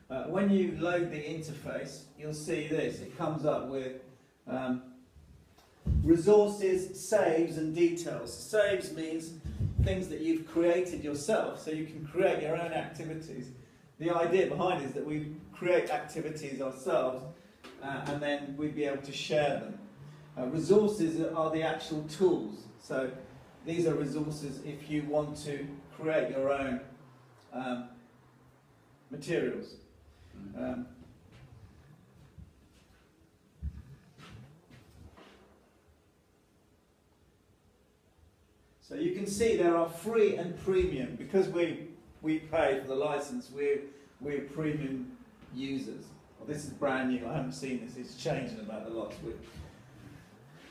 when you load the interface, you'll see this. It comes up with resources, saves and details. Saves means things that you've created yourself, so you can create your own activities. The idea behind it is that we create activities ourselves and then we'd be able to share them. Resources are the actual tools. So these are resources if you want to create your own materials. So you can see there are free and premium. Because we pay for the license, we're premium users. Well, this is brand new, I haven't seen this, it's changed about the last week.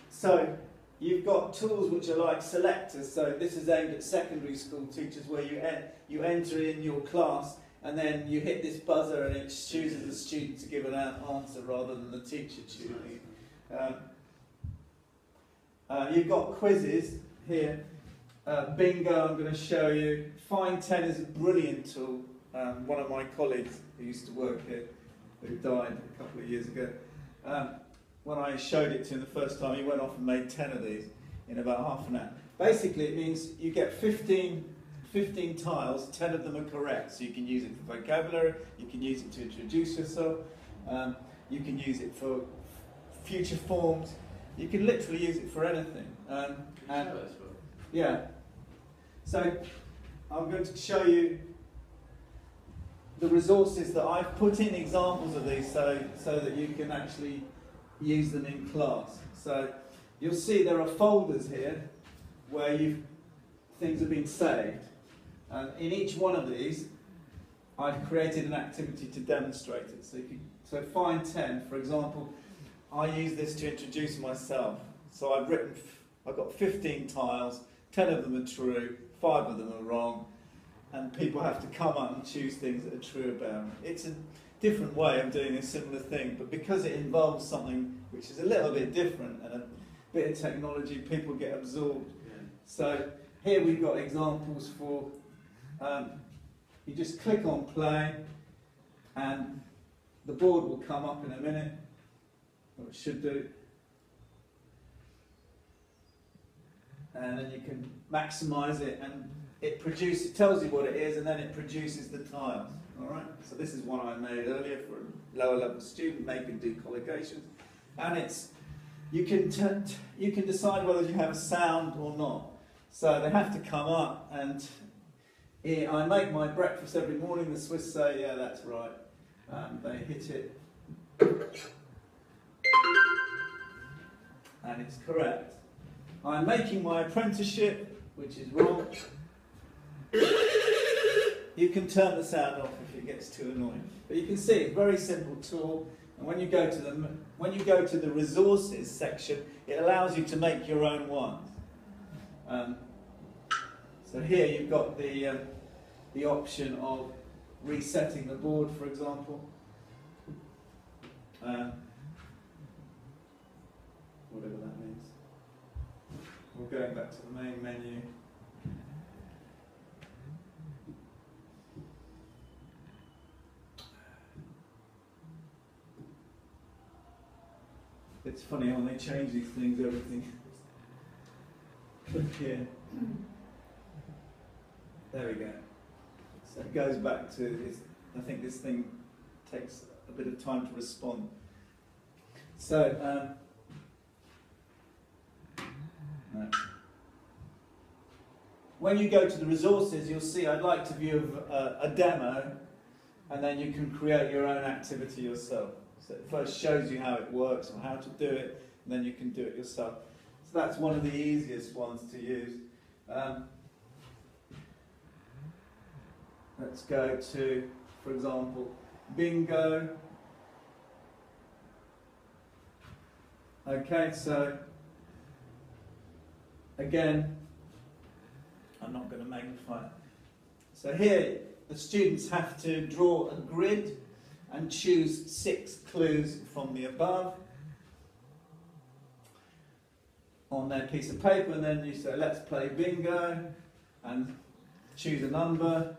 So you've got tools which are like selectors. So this is aimed at secondary school teachers, where you enter in your class and then you hit this buzzer and it chooses the student to give an answer rather than the teacher choosing it. You've got quizzes here. Bingo, I'm going to show you. Find 10 is a brilliant tool. One of my colleagues who used to work here, who died a couple of years ago, when I showed it to him the first time, he went off and made 10 of these in about half an hour. Basically, it means you get 15 tiles, 10 of them are correct. So you can use it for vocabulary, you can use it to introduce yourself, you can use it for future forms, you can literally use it for anything. Yeah. So I'm going to show you the resources that I've put in examples of these so that you can actually use them in class. So you'll see there are folders here where things have been saved. And in each one of these, I've created an activity to demonstrate it. So find 10, for example, I use this to introduce myself. So I've got 15 tiles, 10 of them are true, 5 of them are wrong, and people have to come up and choose things that are true about me. It's a different way of doing a similar thing, but because it involves something which is a little bit different and a bit of technology, people get absorbed. Yeah. So here we've got examples for, you just click on play and the board will come up in a minute, or it should do. And then you can maximise it, and it tells you what it is, and then it produces the tiles. All right. So this is one I made earlier for a lower level student. They can do collocations, and you can decide whether you have a sound or not. So they have to come up, and I make my breakfast every morning. The Swiss say, "Yeah, that's right." They hit it, and it's correct. I'm making my apprenticeship, which is wrong. You can turn the sound off if it gets too annoying. But you can see it's a very simple tool. And when you go to the resources section, it allows you to make your own ones. So here you've got the option of resetting the board, for example. Whatever that means. We're going back to the main menu. It's funny when they change these things, everything. Click here. There we go. So it goes back to, I think this thing takes a bit of time to respond. So, when you go to the resources, you'll see I'd like to view a demo, and then you can create your own activity yourself. So it first shows you how it works or how to do it, and then you can do it yourself. So that's one of the easiest ones to use. Let's go to, for example, bingo. Okay, so again, I'm not going to magnify it. So here, the students have to draw a grid and choose 6 clues from the above on their piece of paper, and then you say, let's play bingo, and choose a number.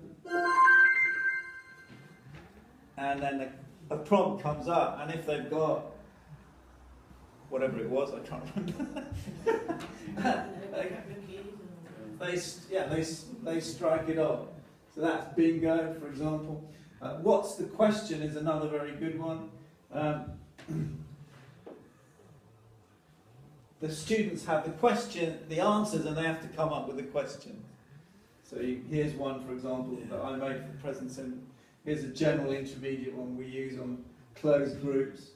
and then a prompt comes up, and if they've got whatever it was, I can't remember. they strike it off. So that's bingo, for example. What's the question is another very good one. The students have the question, the answers, and they have to come up with a question. So here's one, for example, that I made for the present sim. Here's a general intermediate one we use on closed groups.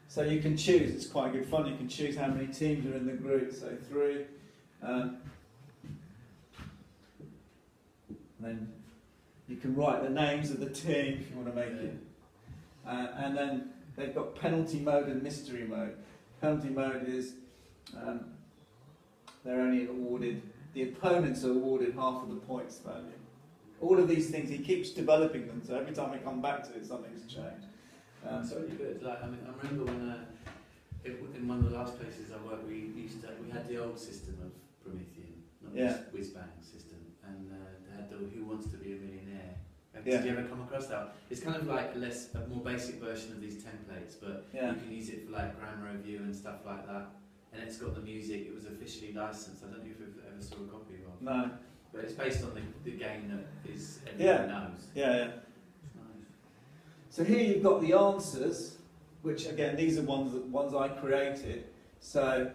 So you can choose, it's quite good fun, you can choose how many teams are in the group, so 3. Then you can write the names of the team if you want to make it. And then they've got penalty mode and mystery mode. Penalty mode is they're only awarded, the opponents are awarded half of the points value. All of these things, he keeps developing them, so every time we come back to it, something's changed. So really good. Like, I mean, I remember when in one of the last places I worked, we had the old system of Promethean, not this whiz-bang system, and they had the Who Wants to Be a Millionaire. Did you ever come across that? It's kind of like a more basic version of these templates, but you can use it for like grammar review and stuff like that. And it's got the music. It was officially licensed. I don't know if you've ever saw a copy of it. No. But it's based on the game that is everyone knows. Yeah. It's nice. So here you've got the answers, which again these are ones I created. So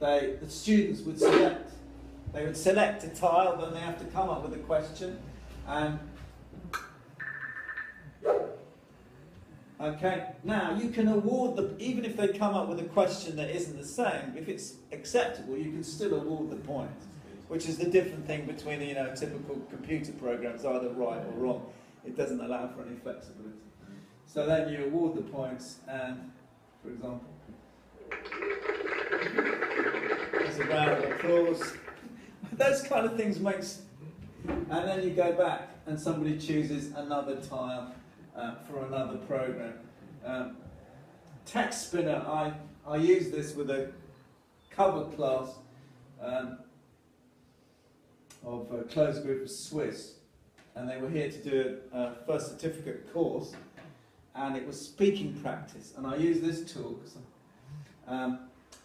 the students would select a tile, then they have to come up with a question, and okay, now you can award them, even if they come up with a question that isn't the same, if it's acceptable, you can still award the points, which is the different thing between typical computer programs, either right or wrong. It doesn't allow for any flexibility. So then you award the points, and, for example, there's a round of applause. Those kind of things makes, and then you go back and somebody chooses another tile for another program. Text spinner, I use this with a cover class of a closed group of Swiss, and they were here to do a first certificate course, and it was speaking practice, and I use this tool, but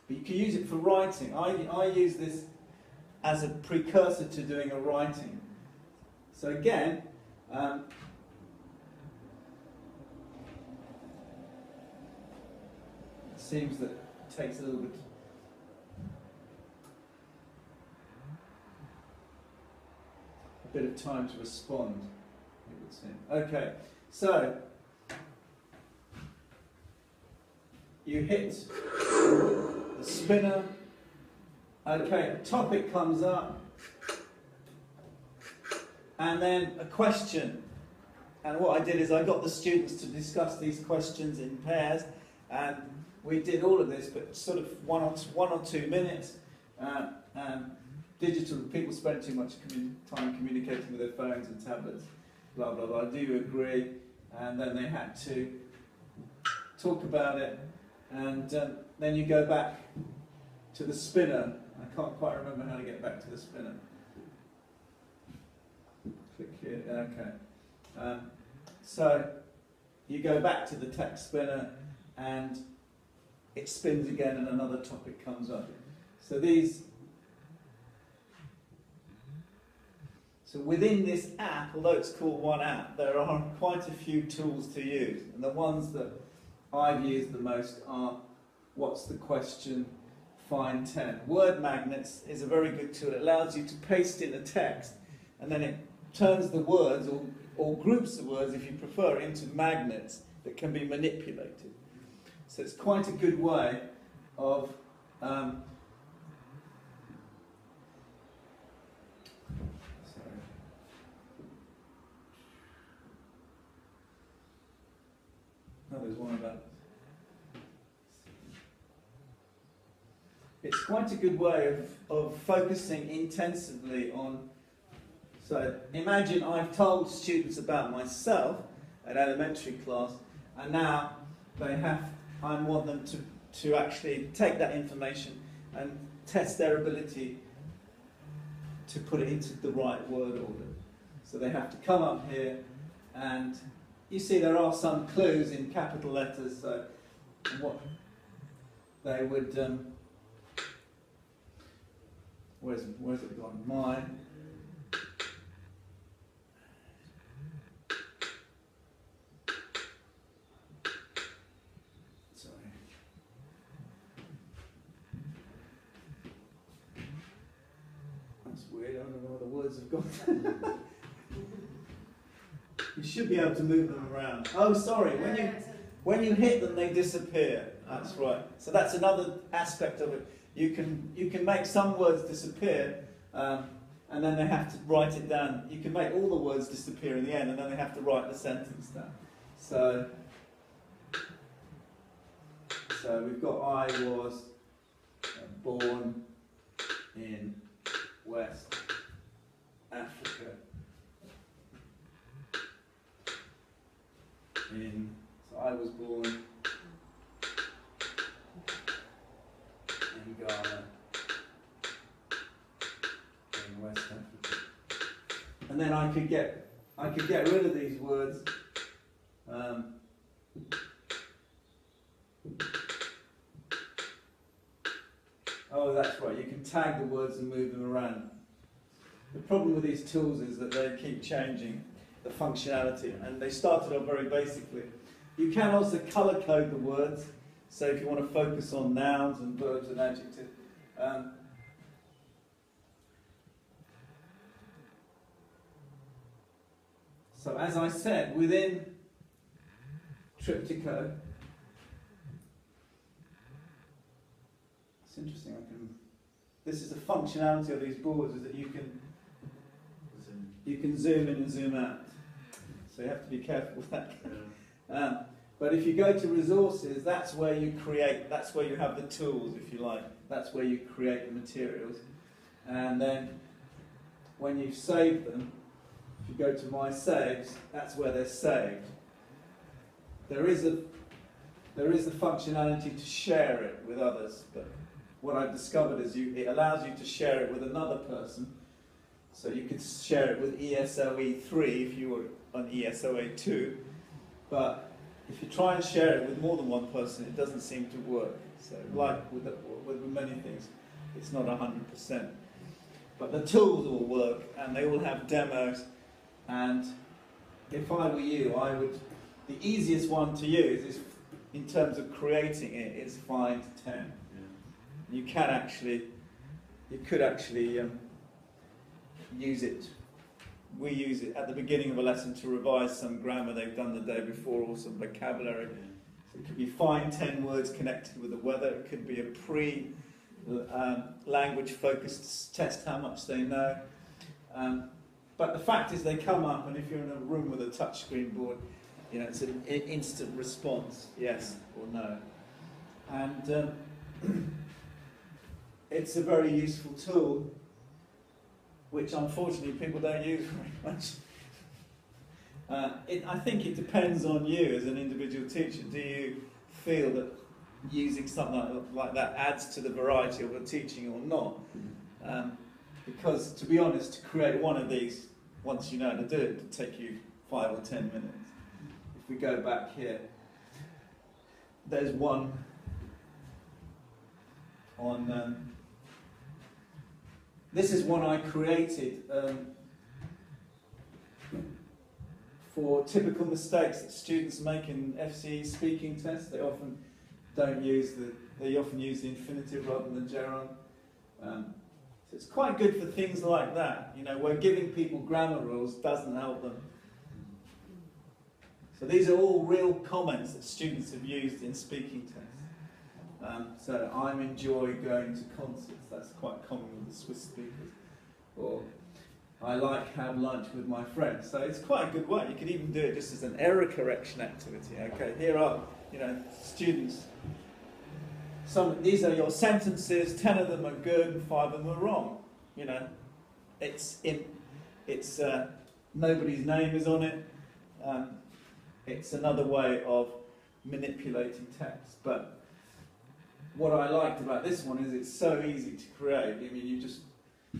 you can use it for writing. I use this as a precursor to doing a writing. So again, it seems that it takes a little bit of time to respond, it would seem. Okay, so you hit the spinner. Okay, a topic comes up, and then a question. And what I did is I got the students to discuss these questions in pairs, and we did all of this, but sort of one or 2 minutes. Digital people spend too much time communicating with their phones and tablets, blah blah blah. Do you agree? And then they had to talk about it, and then you go back to the spinner. I can't quite remember how to get back to the spinner. Click here. Okay. So you go back to the text spinner, and it spins again, and another topic comes up. So within this app, although it's called one app, there are quite a few tools to use, and the ones that I've used the most are What's the Question, Find 10. Word magnets is a very good tool. It allows you to paste in a text, and then it turns the words, or groups of words if you prefer, into magnets that can be manipulated. So it's quite a good way of there's one about. It's quite a good way of focusing intensively on. So imagine I've told students about myself at elementary class, and now I want them to actually take that information and test their ability to put it into the right word order. So they have to come up here, and you see there are some clues in capital letters, so what they would, where's it gone? Mine. I don't know where the words have gone. You should be able to move them around. Oh, sorry. When you hit them, they disappear. That's right. So that's another aspect of it. You can make some words disappear, and then they have to write it down. You can make all the words disappear in the end, and then they have to write the sentence down. So we've got I was born in West Africa. So I was born in Ghana, in West Africa. And then I could get rid of these words. Oh, that's right, you can tag the words and move them around. The problem with these tools is that they keep changing the functionality, and they started off very basically. You can also colour code the words, so if you want to focus on nouns and verbs and adjectives. So as I said, within Triptico, it's interesting, this is the functionality of these boards, is that you can zoom in and zoom out. So you have to be careful with that. But if you go to resources, that's where you create, that's where you have the tools, if you like. That's where you create the materials. And then when you've saved them, if you go to My Saves, that's where they're saved. There is the functionality to share it with others, but what I've discovered is it allows you to share it with another person. So you could share it with ESOE3 if you were on ESOE2, but if you try and share it with more than one person, it doesn't seem to work. So like with many things, it's not 100%. But the tools all work, and they all have demos, and if I were you, the easiest one to use is, in terms of creating it, is find 10. Yeah. You could actually use it. We use it at the beginning of a lesson to revise some grammar they've done the day before, or some vocabulary. So it could be find 10 words connected with the weather. It could be a language focused test how much they know. But the fact is they come up, and if you're in a room with a touchscreen board, it's an instant response, yes or no. And it's a very useful tool, which unfortunately people don't use very much. I think it depends on you as an individual teacher. Do you feel that using something like that adds to the variety of your teaching or not? Because, to be honest, to create one of these, once you know how to do it, it'll take you 5 or 10 minutes. If we go back here, there's one on... this is one I created for typical mistakes that students make in FCE speaking tests. They often use the infinitive rather than gerund. So it's quite good for things like that, where giving people grammar rules doesn't help them. So these are all real comments that students have used in speaking tests. So I enjoy going to concerts. That's quite common with the Swiss speakers. Or I like have lunch with my friends. So it's quite a good way. You could even do it just as an error correction activity. Okay, here are students. These are your sentences. 10 of them are good, and 5 of them are wrong. It's nobody's name is on it. It's another way of manipulating text. But what I liked about this one is it's so easy to create. You just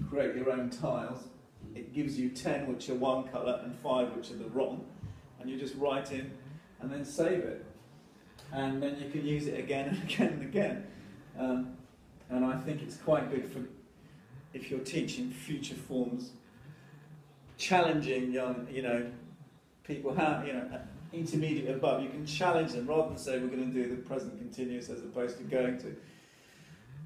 create your own tiles, it gives you 10 which are one colour and 5 which are the wrong, and you just write in and then save it. And then you can use it again and again and again. And I think it's quite good for if you're teaching future forms, challenging young, people, how, intermediate above, you can challenge them rather than say we're going to do the present continuous as opposed to going to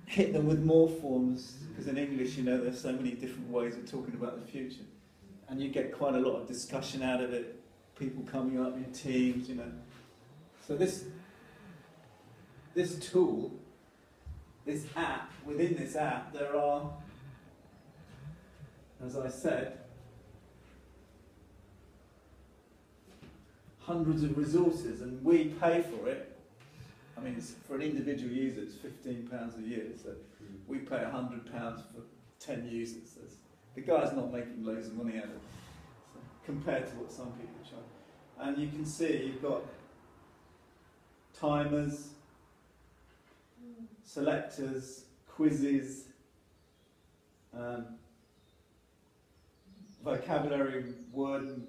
hit them with more forms, because in English, there's so many different ways of talking about the future. And you get quite a lot of discussion out of it, people coming up in teams, So this tool, this app, within this app, there are, as I said, hundreds of resources, and we pay for it. I mean, for an individual user, it's £15 a year, so we pay £100 for 10 users. The guy's not making loads of money out of it, so, compared to what some people charge. And you can see you've got timers, selectors, quizzes, vocabulary, word.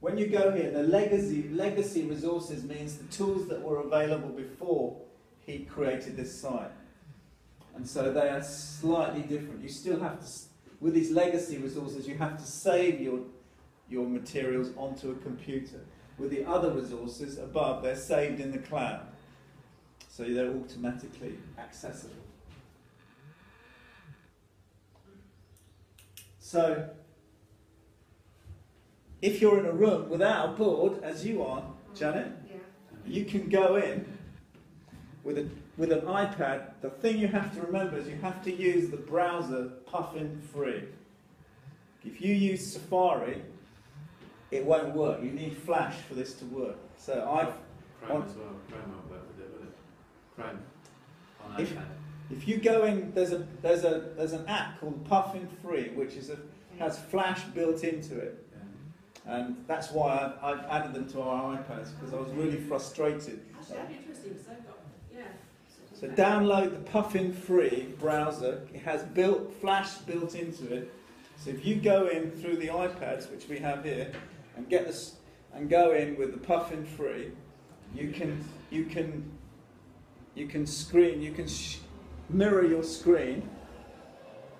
When you go here, the legacy resources means the tools that were available before he created this site. And so they are slightly different. You still have to, with these legacy resources, you have to save your materials onto a computer. With the other resources above, they're saved in the cloud. So they're automatically accessible. So, if you're in a room without a board, as you are, Janet, you can go in with an iPad. The thing you have to remember is you have to use the browser puffin free. If you use Safari, it won't work. You need Flash for this to work. So Chrome as well. Chrome won't work with it, will it? Chrome on iPad. If you go in, there's an app called Puffin Free, which has Flash built into it. And that's why I've added them to our iPads, because I was really frustrated. Actually, that'd be interesting, because I've got, So download the Puffin Free browser. It has Flash built into it. So if you go in through the iPads, which we have here, and get this, and go in with the Puffin Free, you can mirror your screen.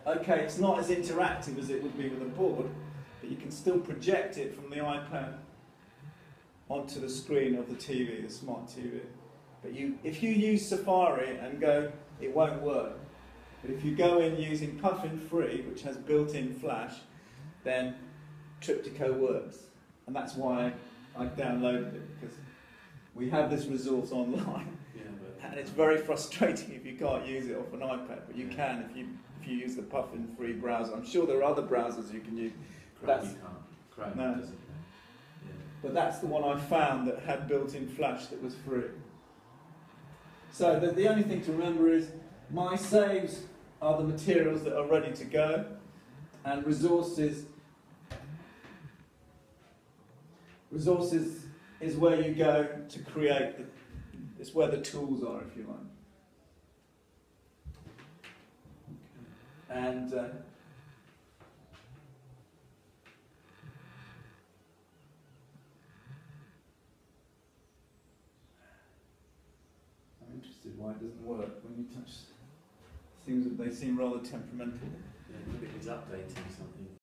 Okay, it's not as interactive as it would be with a board, but you can still project it from the iPad onto the screen of the TV, the smart TV. But if you use Safari and go, it won't work. But if you go in using Puffin Free, which has built-in Flash, then Triptico works. And that's why I downloaded it, because we have this resource online. And it's very frustrating if you can't use it off an iPad, but you can if you use the Puffin Free browser. I'm sure there are other browsers you can use. Chrome no. doesn't. Yeah. But that's the one I found that had built-in Flash that was free. So the only thing to remember is my saves are the materials that are ready to go, and resources is where you go to create it's where the tools are, if you like. And I'm interested why it doesn't work when you touch things that they seem rather temperamental. Yeah, maybe it's updating something.